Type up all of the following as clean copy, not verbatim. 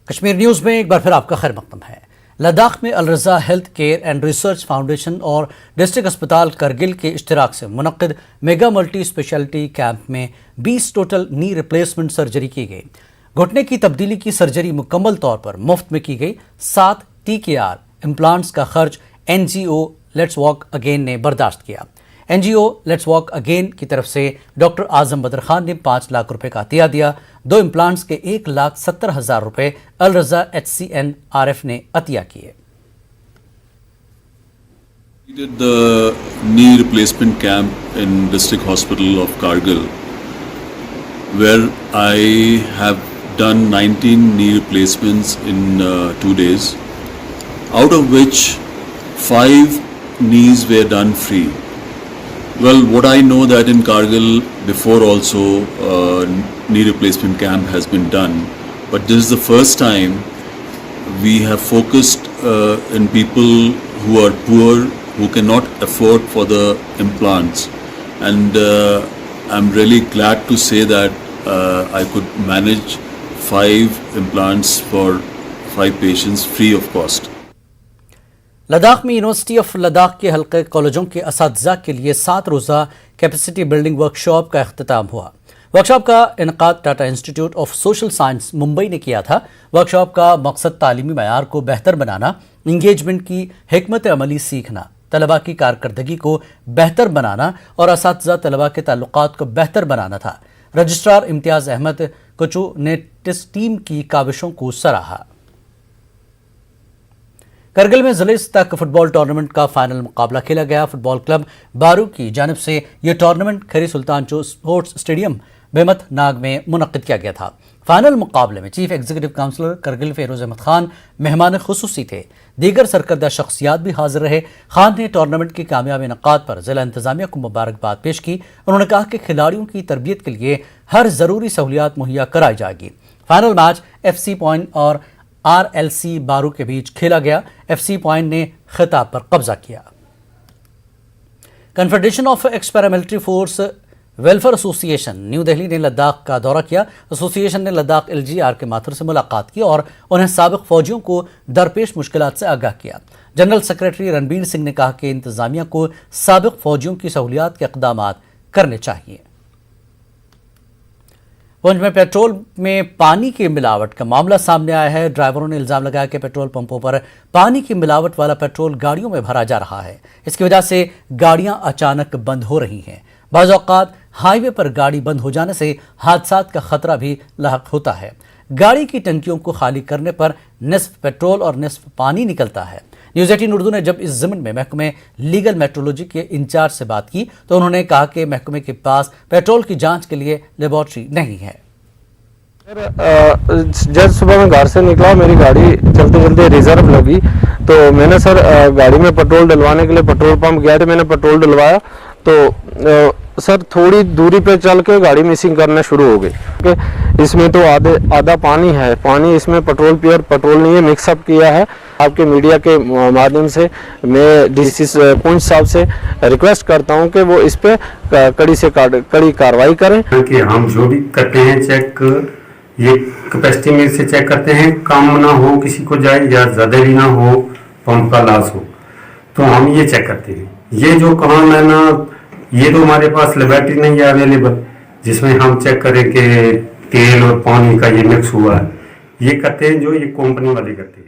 Kashmir news میں ایک بار پھر آپ کا خیر مقدم ہے۔ لداخ میں Alraza health care and research foundation اور ڈسٹرکٹ اسپتال کرگل کے اشتراک سے منعقد میگا ملٹی اسپیشلٹی کیمپ میں 20 ٹوٹل نی ریپلیسمنٹ سرجری کی گئی۔ گھٹنے کی تبدیلی کی سرجری مکمل طور پر مفت میں کی گئی۔ 7 TKR امپلانٹس کا خرچ NGO لیٹس واک اگین نے برداشت کیا۔ NGO لیٹس واک اگین کی طرف سے ڈاکٹر اعظم بدر خان نے 5 لاکھ روپے کا عطیہ دیا۔ 2 امپلانٹس کے 1,70,000 روپے الرضا HCNRF نے عطیہ کیے۔ We did the knee replacement camp in District Hospital of Kargil, where I have done 19 knee replacements in 2 days, out of which 5 knees were done free. Well, what I know that in Kargil before also knee replacement camp has been done, but this is the first time we have focused in people who are poor, who cannot afford for the implants, and I'm really glad to say that I could manage 5 implants for 5 patients free of cost. Ladakh میں university of Ladakh کے حلقے کالجوں کے اساتذہ کے لیے 7 روزہ capacity building workshop کا اختتام ہوا۔ ورکشاپ کا انعقاد Tata institute of social science Mumbai نے کیا تھا۔ ورکشاپ کا مقصد تعلیمی معیار کو بہتر بنانا، انگیجمنٹ کی حکمت عملی سیکھنا، طلباء کی کارکردگی کو بہتر بنانا اور اساتذہ طلباء کے تعلقات کو بہتر بنانا تھا۔ رجسٹرار امتیاز احمد کچو نے ٹیم کی کاوشوں کو سراہا۔ کرگل میں ضلع سطح فٹ بال ٹورنامنٹ کا فائنل مقابلہ کھیلا گیا۔ فٹ بال کلب بارو کی جانب سے یہ ٹورنامنٹ کھری سلطان چو اسپورٹس اسٹیڈیم بیمت ناگ میں منعقد کیا گیا تھا۔ فائنل مقابلے میں chief executive councillor Kargil Feroz Ahmed Khan مہمان خصوصی تھے۔ دیگر سرکردہ شخصیات بھی حاضر رہے۔ خان نے ٹورنامنٹ کی کامیاب انعقاد پر ضلع انتظامیہ کو مبارکباد پیش کی۔ انہوں نے کہا کہ کھلاڑیوں کی تربیت کے لیے ہر ضروری سہولیات مہیا کرائی جائے گی۔ فائنل میچ FC پوائنٹ اور RLC بارو کے بیچ کھیلا گیا۔ FC پوائنٹ نے خطاب پر قبضہ کیا۔ Confederation of x paramilitary force welfare ایسوسی ایشن نیو دہلی نے لداخ کا دورہ کیا۔ ایسوسی ایشن نے لداخ LGR کے ماتھر سے ملاقات کی اور انہیں سابق فوجیوں کو درپیش مشکلات سے آگاہ کیا۔ جنرل سیکریٹری رنبیر سنگھ نے کہا کہ انتظامیہ کو سابق فوجیوں کی سہولیات کے اقدامات کرنے چاہیے۔ پونچھ میں پیٹرول میں پانی کی ملاوٹ کا معاملہ سامنے آیا ہے۔ ڈرائیوروں نے الزام لگایا کہ پیٹرول پمپوں پر پانی کی ملاوٹ والا پیٹرول گاڑیوں میں بھرا جا رہا ہے۔ اس کی وجہ سے گاڑیاں اچانک بند ہو رہی ہیں۔ بعض اوقات ہائی وے پر گاڑی بند ہو جانے سے حادثات کا خطرہ بھی لاحق ہوتا ہے۔ گاڑی کی ٹنکیوں کو خالی کرنے پر نصف پیٹرول اور نصف پانی نکلتا ہے۔ نیوز 18 اردو نے جب اس ضمن میں محکمہ لیگل میٹرولوجی کے انچارج سے بات کی تو انہوں نے کہا کہ محکمے کے پاس پیٹرول کی جانچ کے لیے لیبارٹری نہیں ہے۔ جب صبح میں گھر سے نکلا میری گاڑی چلتے چلتے ریزرو لگی تو میں نے سر گاڑی میں پیٹرول ڈلوانے کے لیے پیٹرول پمپ گیا تھا۔ میں نے پیٹرول ڈلوایا تو سر تھوڑی دوری پہ چل کے گاڑی مسنگ کرنا شروع ہو گئی۔ اس میں تو آدھا پانی ہے، پانی اس میں پیٹرول پیور پیٹرول نہیں ہے، مکس اپ کیا ہے۔ آپ کے میڈیا کے مادھیم سے میں DC پونچھ صاحب سے ریکویسٹ کرتا ہوں کہ وہ اس پہ کڑی سے کڑی کارروائی کریں۔ کہ ہم جو بھی کرتے ہیں چیک یہ کیپیسٹی میں سے چیک کرتے ہیں، کم نہ ہو کسی کو جائے یا زیادہ بھی نہ ہو، پمپ کا لاس ہو تو ہم یہ چیک کرتے ہیں۔ یہ جو کہاں لینا، یہ تو ہمارے پاس لیبارٹری نہیں ہے اویلیبل جس میں ہم چیک کریں کہ تیل اور پانی کا یہ مکس ہوا ہے۔ یہ کرتے ہیں جو یہ کمپنی والے کرتے ہیں۔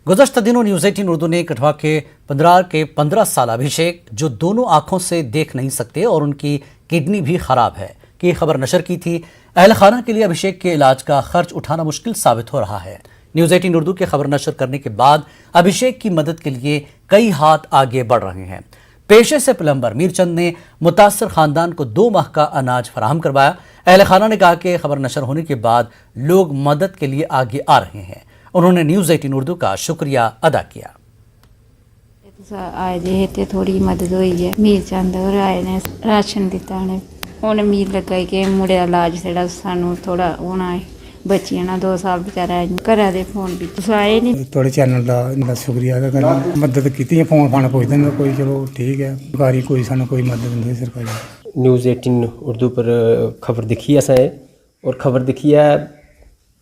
گزشتہ دنوں نیوز 18 اردو نے کٹھوا کے 15 سالہ ابھیشیک جو دونوں آنکھوں سے دیکھ نہیں سکتے اور ان کی کڈنی بھی خراب ہے کی خبر نشر کی تھی۔ اہل خانہ کے لیے ابھیشیک کے علاج کا خرچ اٹھانا مشکل ثابت ہو رہا ہے۔ نیوز 18 اردو کے خبر نشر کرنے کے بعد ابھیشیک کی مدد کے لیے کئی ہاتھ آگے بڑھ رہے ہیں۔ پیشے سے پلمبر میر چند نے متاثر خاندان کو 2 ماہ کا اناج فراہم کروایا۔ اہل خانہ نے کہا کہ خبر نشر ہونے کے بعد لوگ مدد کے لیے آگے آ رہے ہیں۔ انہوں نے نیوز 18 اردو کا شکریہ ادا کیا۔ آئے جی تے تھوڑی مدد ہوئی ہے، میر چند اور آئے نے راشن دیتا انہیں امید لگائی کہ مڑے کا علاج جڑا سانو تھوڑا ہونا ہے۔ بچیاں نا 2 سال بچارا گھر دے فون بھی آئے نہیں۔ تھوڑے چینل کا شکریہ ادا کرنا، مدد کی فون فان پوچھتے ہیں کوئی چلو ٹھیک ہے، سرکاری کوئی سانو کوئی مدد نہیں سرکاری۔ نیوز 18 اردو پر خبر دکھی ہے اور خبر دکھی ہے